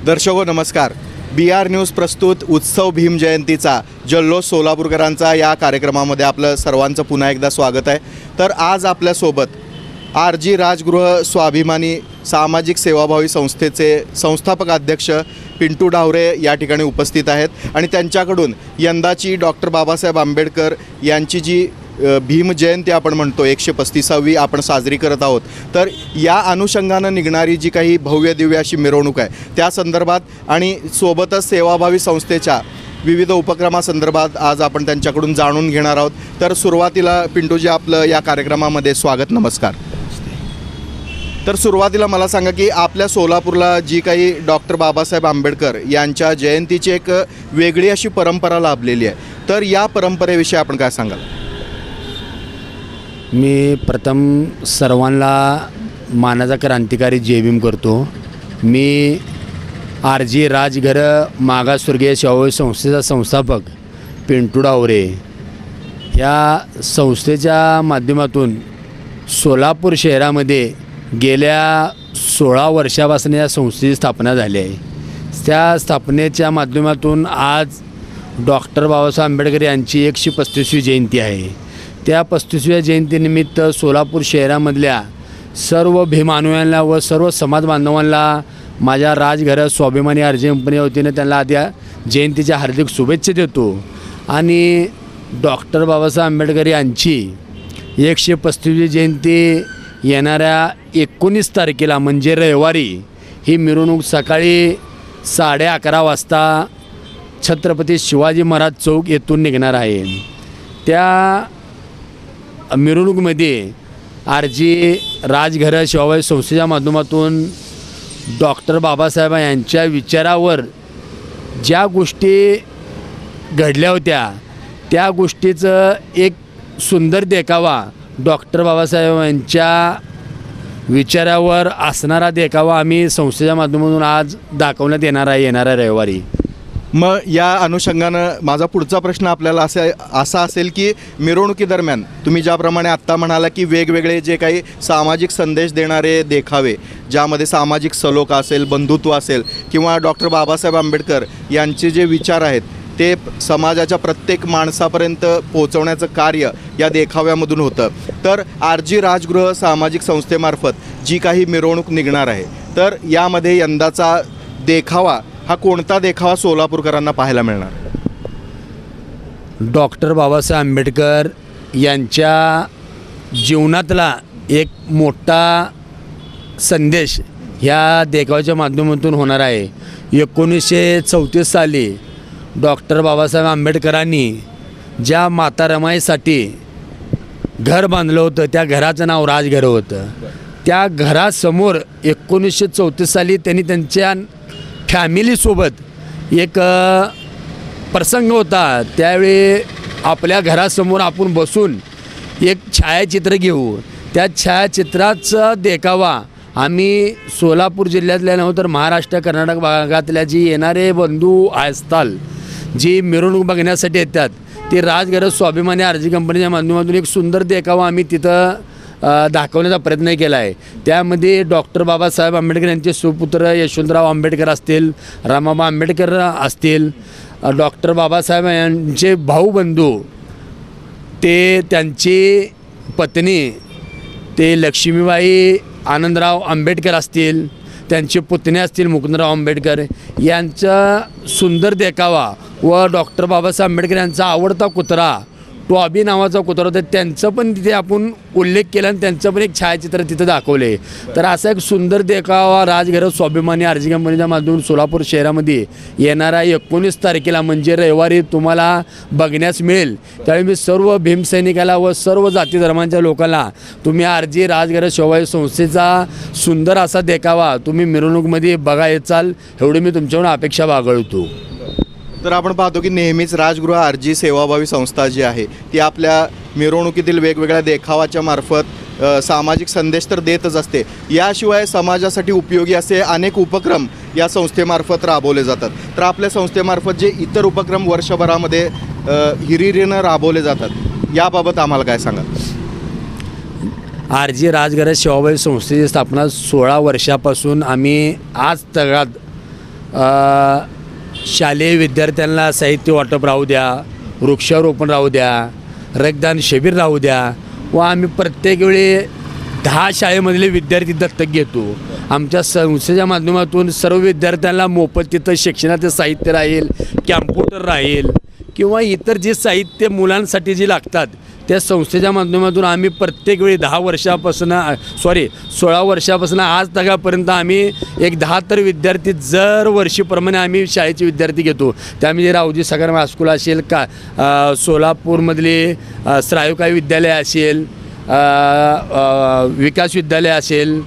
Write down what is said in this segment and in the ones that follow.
दर्शको नमस्कार. BR news प्रस्तुत उत्सव भीम जयंतीचा जल्लोष सोलापूरकरांचा या कार्यक्रमामध्ये आपलं सर्वांचं पुन्हा एकदा स्वागत आहे. तर आज आपल्यासोबत RG राजगृह स्वाभिमानी सामाजिक सेवाभावी संस्थेचे संस्थापक अध्यक्ष पिंटू डावरे या ठिकाणी उपस्थित आहेत आणि त्यांच्याकडून यंदाची डॉक्टर बाबासाहेब आंबेडकर यांची जी भीम जयंती आपण म्हणतो 135वी आपण साजरी करत आहोत. तर या अनुषंगानं निघणारी जी काही भव्य दिव्य अशी मिरवणूक आहे त्या संदर्भात आणि सोबतच सेवाभावी संस्थेच्या विविध उपक्रमासंदर्भात आज आपण त्यांच्याकडून जाणून घेणार आहोत. तर सुरुवातीला पिंटूजी आपलं या कार्यक्रमामध्ये स्वागत. नमस्कार. तर सुरुवातीला मला सांगा की आपल्या सोलापूरला जी काही डॉक्टर बाबासाहेब आंबेडकर यांच्या जयंतीची एक वेगळी अशी परंपरा लाभलेली आहे. तर या परंपरेविषयी आपण काय सांगाल? मी प्रथम सर्वांना मानाचा क्रांतिकारी जय भीम करतो. मी RG राजगृह मागासवर्गीय सेवाभावी संस्थेचा संस्थापक पिंटू डावरे या संस्थेच्या माध्यमातून सोलापूर शहरामध्ये गेल्या 16 वर्षापासून या संस्थेची स्थापना झाली आहे. त्या स्थापनेच्या माध्यमातून आज डॉक्टर बाबासाहेब आंबेडकर यांची 135वी जयंती आहे. त्या 35व्या जयंतीनिमित्त सोलापूर शहरामधल्या सर्व भीमानुयांना व सर्व समाज बांधवांना माझ्या राजगृह स्वाभिमानी RG कंपनी वतीने त्यांना आधी जयंतीच्या हार्दिक शुभेच्छा देतो. आणि डॉक्टर बाबासाहेब आंबेडकर यांची 135वी जयंती येणाऱ्या 19 तारखेला म्हणजे रविवारी ही मिरवणूक सकाळी 11:30 वाजता छत्रपती शिवाजी महाराज चौक येथून निघणार आहे. त्या मिरवणुकीमध्ये RG राजगृह सेवाभावी संस्थेच्या माध्यमातून डॉक्टर बाबासाहेब यांच्या विचारावर ज्या गोष्टी घडल्या होत्या त्या गोष्टीचं एक सुंदर देखावा, डॉक्टर बाबासाहेब यांच्या विचारावर असणारा देखावा आम्ही संस्थेच्या माध्यमातून आज दाखवण्यात येणार आहे येणाऱ्या रविवारी. मग या अनुषंगानं माझा पुढचा प्रश्न आपल्याला असा असेल की मिरवणुकीदरम्यान तुम्ही ज्याप्रमाणे आत्ता म्हणाला की वेगवेगळे जे काही सामाजिक संदेश देणारे देखावे, ज्यामध्ये सामाजिक सलोखा असेल, बंधुत्व असेल किंवा डॉक्टर बाबासाहेब आंबेडकर यांचे जे विचार आहेत ते समाजाच्या प्रत्येक माणसापर्यंत पोहोचवण्याचं कार्य या देखाव्यामधून होतं. तर RG राजगृह सामाजिक संस्थेमार्फत जी काही मिरवणूक निघणार आहे तर यामध्ये यंदाचा देखावा हा कोणता देखावा सोलापूरकरांना पाहायला मिळणार? डॉक्टर बाबासाहेब आंबेडकर यांच्या जीवनातला एक मोठा संदेश ह्या देखाव्याच्या माध्यमातून होणार आहे. 1934 साली डॉक्टर बाबासाहेब आंबेडकरांनी ज्या माता रमाईसाठी घर बांधलं होतं त्या घराचं नाव राजगृह होतं. त्या घरासमोर 1934 साली त्यांनी त्यांच्या फॅमिलीसोबत एक प्रसंग होता. त्यावेळी आपल्या घरासमोर आपण बसून एक छायाचित्र घेऊ. त्या छायाचित्राचा देखावा आम्ही सोलापूर जिल्ह्यातल्या नव्हे तर महाराष्ट्र कर्नाटक भागातल्या जी येणारे बंधू असतात जी मिरवणूक बघण्यासाठी येतात ते राजगृह स्वाभिमानी RG कंपनीच्या माध्यमातून एक सुंदर देखावा आम्ही तिथं दाखवण्याचा प्रयत्न केला आहे. त्यामध्ये डॉक्टर बाबासाहेब आंबेडकर यांचे सुपुत्र यशवंतराव आंबेडकर असतील, रामाबा आंबेडकर असतील, डॉक्टर बाबासाहेब यांचे भाऊबंधू ते त्यांची पत्नी ते लक्ष्मीबाई आनंदराव आंबेडकर असतील, त्यांचे पुतणे असतील मुकुंदराव आंबेडकर यांचा सुंदर देखावा व डॉक्टर बाबासाहेब आंबेडकर यांचा आवडता कुत्रा टॉबी नावाचा कुत्रा होता त्यांचं पण तिथे आपण उल्लेख केला आणि त्यांचं पण एक छायाचित्र तिथं दाखवले. तर असा एक सुंदर देखावा राजगृह स्वाभिमानी RG कंपनीच्या माध्यमातून सोलापूर शहरामध्ये येणाऱ्या 19 तारखेला म्हणजे रविवारी तुम्हाला बघण्यास मिळेल. त्यावेळी मी सर्व भीमसैनिकाला व सर्व जाती धर्मांच्या लोकांना तुम्ही RG राजगृह सेवाभावी संस्थेचा सुंदर असा देखावा तुम्ही मिरवणूकमध्ये बघा येचाल एवढी मी तुमच्याकडून अपेक्षा बाळगतो. तर आपण पाहतो की नेहमीच राजगृह RG सेवाभावी संस्था जी आहे ती आपल्या मिरवणुकीतील वेगवेगळ्या देखावाच्या मार्फत सामाजिक संदेश तर देतच असते. याशिवाय समाजासाठी उपयोगी असे अनेक उपक्रम या संस्थेमार्फत राबवले जातात. तर आपल्या संस्थेमार्फत जे इतर उपक्रम वर्षभरामध्ये हिरिरीनं राबवले जातात याबाबत आम्हाला काय सांगा? RG राजगृह सेवाभावी संस्थेची स्थापना 16 वर्षापासून आम्ही आज तगात शालेय विद्यार्थ्यांना साहित्य वाटप राहू द्या, वृक्षारोपण राहू द्या, रक्तदान शिबिर राहू द्या, व आम्ही प्रत्येक वेळी 10 शाळेमधले विद्यार्थी दत्तक घेतो. आमच्या संस्थेच्या माध्यमातून सर्व विद्यार्थ्यांना मोफत तिथं शिक्षणाचं साहित्य राहील, कॅम्प्युटर राहील किंवा इतर जे साहित्य मुलांसाठी जे लागतात त्या संस्थेच्या माध्यमातून आम्ही प्रत्येक वेळी 16 वर्षापासून आज तगापर्यंत आम्ही एक 10 तर विद्यार्थी दर वर्षीप्रमाणे आम्ही शाळेचे विद्यार्थी घेतो. त्यामध्ये राऊजी सगरम हायस्कूल असेल का, सोलापूरमधले श्रायुकाई विद्यालय असेल, विकास विद्यालय असेल,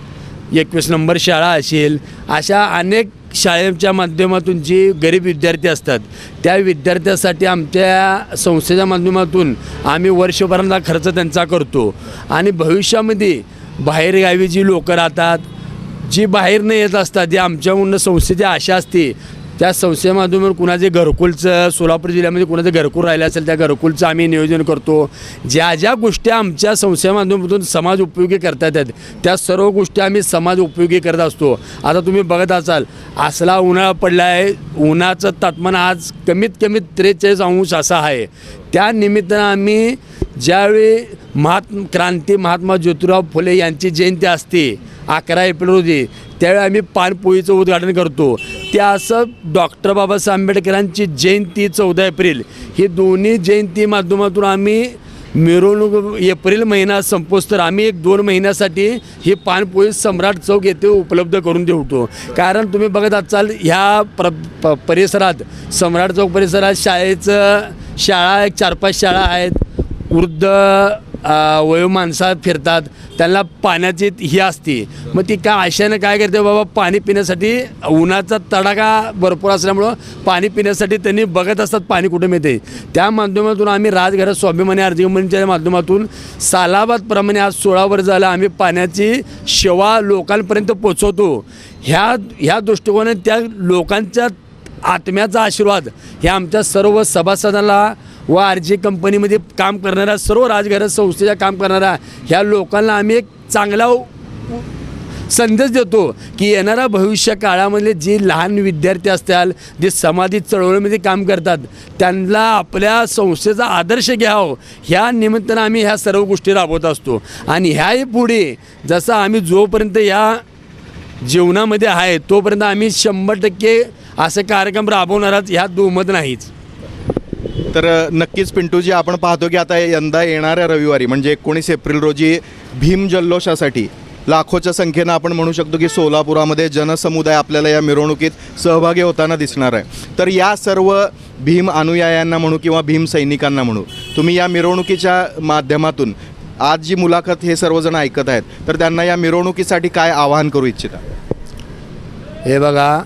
21 नंबर शाळा असेल, अशा अनेक शाळेच्या माध्यमातून जे गरीब विद्यार्थी असतात त्या विद्यार्थ्यासाठी आमच्या संस्थेच्या माध्यमातून आम्ही वर्षभराचा खर्च त्यांचा करतो. आणि भविष्यामध्ये बाहेरगावी जी लोकं राहतात, जी बाहेरनं येत असतात, जे आमच्याकडून संस्थेची आशा असते, त्या संस्थेच्या माध्यमातून कुणाचे घरकुलचं, सोलापूर जिल्ह्यामध्ये कुणाचं घरकुल राहिलं असेल त्या घरकुलचं आम्ही नियोजन करतो. ज्या ज्या गोष्टी आमच्या संस्थेच्या माध्यमातून समाज उपयोगी करता येतात त्या सर्व गोष्टी आम्ही समाज उपयोगी करत असतो. आता तुम्ही बघत असाल असला उन्हाळा पडला आहे, उन्हाचं तापमान आज कमीत कमी 43 अंश असं आहे. त्या निमित्तानं आम्ही ज्यावेळी महात्मा ज्योतिराव फुले यांची जयंती असते 11 एप्रिल रोजी, त्यावेळी आम्ही पानपोळीचं उद्घाटन करतो. त्या असं डॉक्टर बाबासाहेब आंबेडकरांची जयंती 14 एप्रिल ही दोन्ही जयंती माध्यमातून आम्ही मिरवणूक एप्रिल महिना संपोस तर आम्ही 1-2 महिन्यासाठी ही पानपोळी सम्राट चौक येथे उपलब्ध करून ठेवतो. कारण तुम्ही बघत असाल ह्या परिसरात, सम्राट चौक परिसरात शाळा 4-5 शाळा आहेत, वृद्ध वयो माणसं फिरतात, त्यांना पाण्याची ही असते. मग ती काय आशाने काय करते बाबा, पाणी पिण्यासाठी उन्हाचा तडाखा भरपूर असल्यामुळं पाणी पिण्यासाठी त्यांनी बघत असतात पाणी कुठे मिळते. त्या माध्यमातून आम्ही राजघरात स्वाभिमानी आर्थिक मंडळाच्या माध्यमातून सालाबादप्रमाणे आज 16 वर्ष झालं आम्ही पाण्याची सेवा लोकांपर्यंत पोचवतो. ह्या दृष्टिकोनाने त्या लोकांच्या आत्म्याचा आशीर्वाद हे आमच्या सर्व सभासदांना व RG कंपनीमध्ये काम करणाऱ्या सर्व राजघरात संस्थेच्या काम करणाऱ्या ह्या लोकांना आम्ही एक चांगला संदेश देतो की येणाऱ्या भविष्य काळामधले जे लहान विद्यार्थी असतील, जे समाधी चळवळीमध्ये काम करतात, त्यांना आपल्या संस्थेचा आदर्श घ्यावं ह्या निमित्तानं आम्ही ह्या सर्व गोष्टी राबवत असतो. आणि ह्याही पुढे जसं आम्ही जोपर्यंत या जीवनामध्ये आहे तोपर्यंत आम्ही 100% असे कार्यक्रम राबवणारच, ह्यात दुमत नाहीच. तर नक्कीच पिंटूजी, आपण पाहतो की आता यंदा येणाऱ्या रविवारी म्हणजे 19 एप्रिल रोजी भीम जल्लोषासाठी लाखोच्या संख्येनं आपण म्हणू शकतो की सोलापुरामध्ये जनसमुदाय आपल्याला या मिरवणुकीत सहभागी होताना दिसणार आहे. तर या सर्व भीम अनुयायांना म्हणू किंवा भीम सैनिकांना म्हणू, तुम्ही या मिरवणुकीच्या माध्यमातून आज जी मुलाखत हे सर्वजण ऐकत आहेत तर त्यांना या मिरवणुकीसाठी काय आवाहन करू इच्छिता? हे बघा,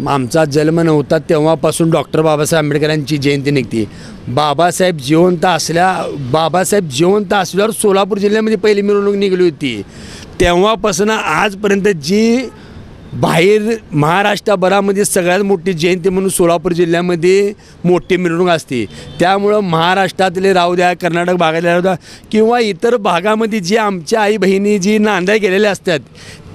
आमचा जन्म नव्हता तेव्हापासून डॉक्टर बाबासाहेब आंबेडकरांची जयंती निघते. बाबासाहेब जिवंत असल्यावर सोलापूर जिल्ह्यामध्ये पहिली मिरवणूक निघाली होती. तेव्हापासून आजपर्यंत जी बाहेर महाराष्ट्रभरामध्ये सगळ्यात मोठी जयंती म्हणून सोलापूर जिल्ह्यामध्ये मोठी मिरवणूक असते. त्यामुळं महाराष्ट्रातले राहू द्या, कर्नाटक भागातले राहू द्या किंवा इतर भागामध्ये जे आमच्या आई बहिणी जी नांद्या गेलेल्या असतात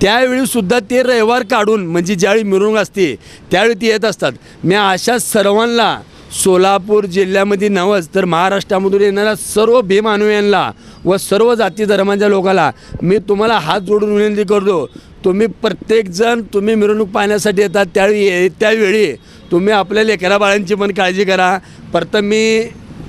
त्यावेळीसुद्धा ते रविवार काढून म्हणजे ज्यावेळी मिरवणूक असते त्यावेळी ते येत असतात. मी अशा सर्वांना सोलापूर जिल्ह्यामध्ये नवच तर महाराष्ट्रामधून येणाऱ्या सर्व भीम अनुयायांना व सर्व जाती धर्मांच्या लोकांना मी तुम्हाला हात जोडून विनंती करतो, तुम्ही प्रत्येकजण तुम्ही मिरवणूक पाहण्यासाठी येतात त्यावेळी तुम्ही आपल्या लेकरा बाळांची पण काळजी करा. प्रथम मी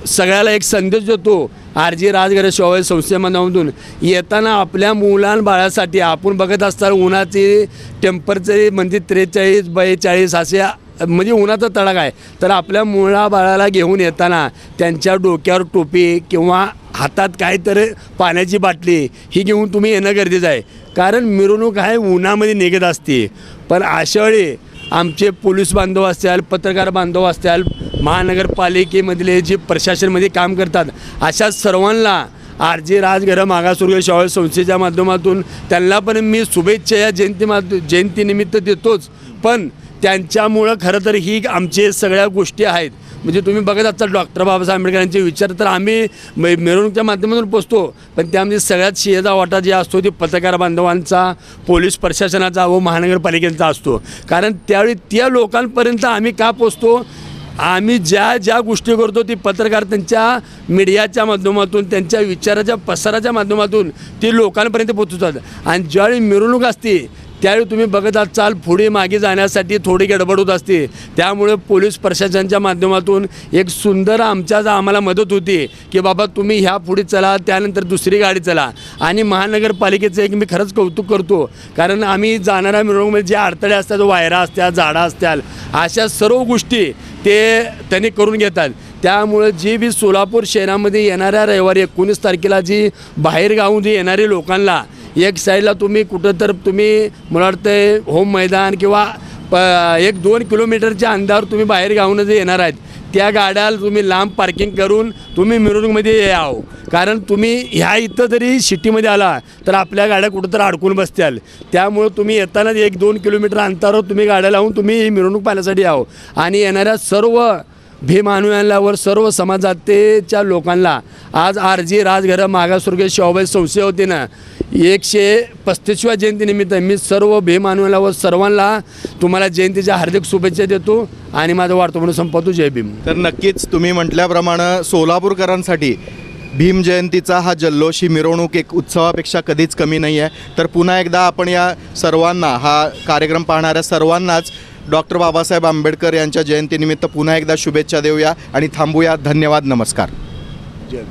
सगळ्याला एक संदेश देतो, RG राजघरात सेवा संस्थेमधून येताना आपल्या मुलां बाळासाठी आपण बघत असताना उन्हाचे टेम्परेचर म्हणजे 43-42 असे म्हणजे उन्हाचा तडाखा आहे, तर आपल्या मुला बाळाला घेऊन येताना त्यांच्या डोक्यावर टोपी किंवा हातात काहीतरी पाण्याची बाटली ही घेऊन तुम्ही येणं गरजेचं आहे. कारण मिरवणूक आहे उन्हामध्ये निघत असते. पण अशावेळी आमचे पोलीस बांधव असतील, पत्रकार बांधव असतील, महानगरपालिकेमधले जे प्रशासनमध्ये काम करतात अशा सर्वांना RG राजघर मागासवर्गीय सेवा संस्थेच्या माध्यमातून त्यांना पण मी शुभेच्छा या जयंतीनिमित्त देतोच. पण त्यांच्यामुळं खरं तर ही आमचे सगळ्या गोष्टी आहेत म्हणजे तुम्ही बघत असाल डॉक्टर बाबासाहेब आंबेडकरांचे विचार तर आम्ही मिरवणुकीच्या माध्यमातून पोचतो, पण त्यामध्ये सगळ्यात शियेचा वाटा जे असतो ते पत्रकार बांधवांचा, पोलीस प्रशासनाचा व महानगरपालिकेचा असतो. कारण त्यावेळी त्या लोकांपर्यंत आम्ही का पोचतो, आम्ही ज्या गोष्टी करतो ती पत्रकार त्यांच्या मीडियाच्या माध्यमातून, त्यांच्या विचाराच्या प्रसाराच्या माध्यमातून ती लोकांपर्यंत पोचवतात. आणि ज्यावेळी मिरवणूक असते त्यावेळी तुम्ही बघत असाल पुढे मागे जाण्यासाठी थोडी गडबड होत असते. त्यामुळे पोलीस प्रशासनाच्या माध्यमातून एक सुंदर आम्हाला मदत होती की बाबा तुम्ही ह्या पुढे चला, त्यानंतर दुसरी गाडी चला. आणि महानगरपालिकेचं एक मी खरंच कौतुक करतो, कारण आम्ही जाणाऱ्या मिरवणुकीमध्ये जे अडथळे असतात, वायरा असतात, झाडं असतात, अशा सर्व गोष्टी त्यांनी करून घेतात. त्यामुळं जी बी सोलापूर शहरामध्ये येणाऱ्या रविवारी 19 तारखेला जी बाहेरगावून जी येणारी लोकांना एक साईडला तुम्ही कुठं तर तुम्ही मला वाटतं होम मैदान किंवा 1-2 किलोमीटरच्या अंतरावर तुम्ही बाहेर गावून जे येणार आहेत त्या गाड्याला तुम्ही लांब पार्किंग करून तुम्ही मिरवणुकीमध्ये यावं. कारण तुम्ही ह्या इथं जरी सिटीमध्ये आला तर आपल्या गाड्या कुठं तर अडकून बसत्याल. त्यामुळं तुम्ही येताना 1-2 किलोमीटर अंतरावर तुम्ही गाड्या लावून तुम्ही ही मिरवणूक पाहण्यासाठी यावं. आणि येणाऱ्या सर्व भीम अनुयायांवर, सर्व समाजातेच्या लोकांना आज RG राजघर मागासवर्गीय शिवाबाई संस्थेच्या वतीनं 135व्या जयंतीनिमित्त मी सर्व भीम अनुयायांवर सर्वांना तुम्हाला जयंतीच्या हार्दिक शुभेच्छा देतो आणि माझं वार्ता म्हणून संपवतो. जय भीम. तर नक्कीच तुम्ही म्हटल्याप्रमाणे सोलापूरकरांसाठी भीम जयंतीचा हा जल्लोष, ही मिरवणूक एक उत्सवापेक्षा कधीच कमी नाही आहे. तर पुन्हा एकदा आपण या सर्वांना, हा कार्यक्रम पाहणाऱ्या सर्वांनाच डॉक्टर बाबासाहेब आंबेडकर यांच्या जयंतीनिमित्त पुन्हा एकदा शुभेच्छा देऊया आणि थांबूया. धन्यवाद. नमस्कार. जय